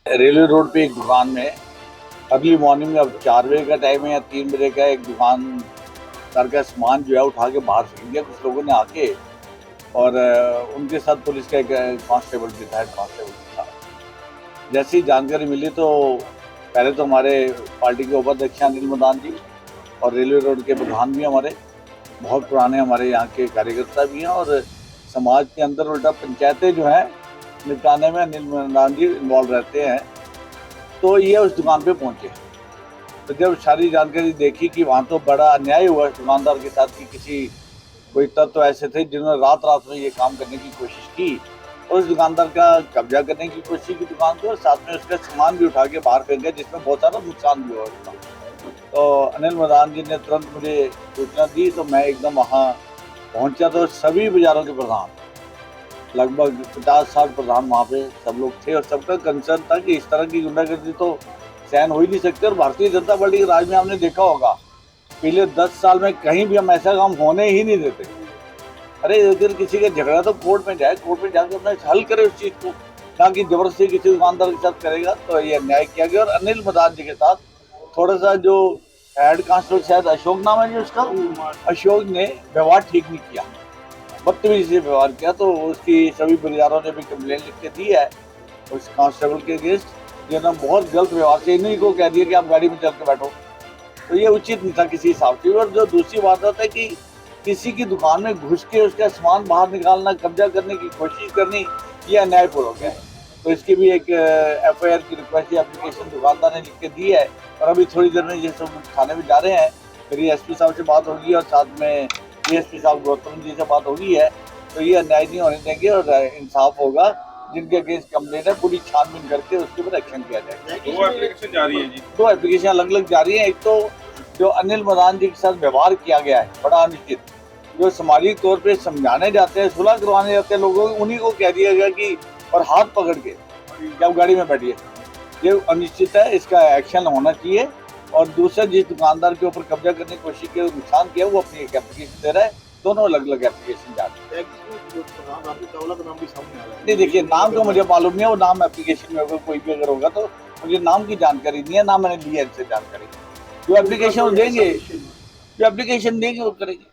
Railway road पे एक दुकान में अर्ली मॉर्निंग में, अब 4 बजे का टाइम है या 3 बजे का, एक दुकानदार का सामान जो है उठा के बाहर फेंक दिया कुछ लोगों ने आके। और उनके साथ पुलिस का एक कांस्टेबल भी था, हेड कांस्टेबल भी था। जैसी जानकारी मिली तो पहले तो हमारे पार्टी के उपाध्यक्ष अनिल मदान जी और रेलवे रोड के प्रधान भी हमारे बहुत पुराने हमारे यहाँ के कार्यकर्ता भी हैं, और समाज के अंदर उल्टा पंचायतें जो हैं निपटाने में अनिल मदान जी इन्वॉल्व रहते हैं। तो ये उस दुकान पे पहुंचे, तो जब सारी जानकारी देखी कि वहाँ तो बड़ा अन्याय हुआ इस दुकानदार के साथ, कि किसी कोई तत्व ऐसे थे जिन्होंने रात रात में ये काम करने की कोशिश की और उस दुकानदार का कब्जा करने की कोशिश की दुकान को, और साथ में उसका सामान भी उठा के बाहर फेंक गया, जिसमें बहुत सारा नुकसान भी हुआ उसका। तो अनिल मदान जी ने तुरंत मुझे सूचना दी, तो मैं एकदम वहाँ पहुँचा। तो सभी बाजारों के प्रधान, लगभग 50-60 प्रधान वहाँ पे सब लोग थे, और सबका कंसर्न था कि इस तरह की गुंडागर्दी तो सहन हो ही नहीं सकते। और भारतीय जनता पार्टी के राज में आपने देखा होगा पिछले 10 साल में कहीं भी हम ऐसा काम होने ही नहीं देते। अरे अगर किसी का झगड़ा तो कोर्ट में जाए, कोर्ट में जाकर अपना हल करे उस चीज को, ना कि जबरदस्ती किसी दुकानदार के साथ करेगा। तो ये अन्याय किया गया। और अनिल मदान जी के साथ थोड़ा सा जो हेड कांस्टेबल, शायद अशोक नाम है जो उसका, अशोक ने व्यवहार ठीक नहीं किया, बदतमीजी से व्यवहार किया। तो उसकी सभी परिवारों ने भी कंप्लेन लिख के दी है उस कांस्टेबल के अगेंस्ट, जिन्होंने बहुत गलत व्यवहार से इन्हीं को कह दिया कि आप गाड़ी में चल के बैठो। तो ये उचित नहीं था किसी हिसाब से। और जो दूसरी बात होता है कि किसी की दुकान में घुस के उसका सामान बाहर निकालना, कब्जा करने की कोशिश करनी, ये अन्यायपूर्वक है। तो इसकी भी एक FIR की रिक्वेस्ट एप्लीकेशन दुकानदार ने लिख के दी है, और अभी थोड़ी देर में ये सब थाने में जा रहे हैं। मेरी SP साहब से बात होगी और साथ में DSP साहब गौतम जी से बात होगी है। तो ये अन्याय नहीं होने देंगे और इंसाफ होगा। जिनके अगेंस्ट कंप्लेंट है पूरी छानबीन करके उसके ऊपर एक्शन किया जाएगा। 2 एप्लीकेशन जारी है जी। 2 एप्लीकेशन अलग अलग जारी है। एक तो जो अनिल मदान जी के साथ व्यवहार किया गया है बड़ा अनुचित, जो सामाजिक तौर पे समझाने जाते हैं, सुलह करवाने जाते हैं लोगों को, उन्हीं को कह दिया गया कि और हाथ पकड़ के कि आप गाड़ी में बैठिए। ये अनुचित है, इसका एक्शन होना चाहिए। और दूसरा, जिस दुकानदार के ऊपर कब्जा करने की कोशिश की, नुकसान किया, वो अपनी एक एप्लीकेशन दे रहा है। दोनों अलग अलग एप्लीकेशन जा रहे हैं। नहीं देखिए, नाम तो मुझे मालूम नहीं है, वो नाम एप्लीकेशन में होगा, कोई भी अगर होगा तो मुझे नाम की जानकारी नहीं है, ना मैंने ली है इनसे जानकारी। जो एप्लीकेशन देंगे वो करेंगे।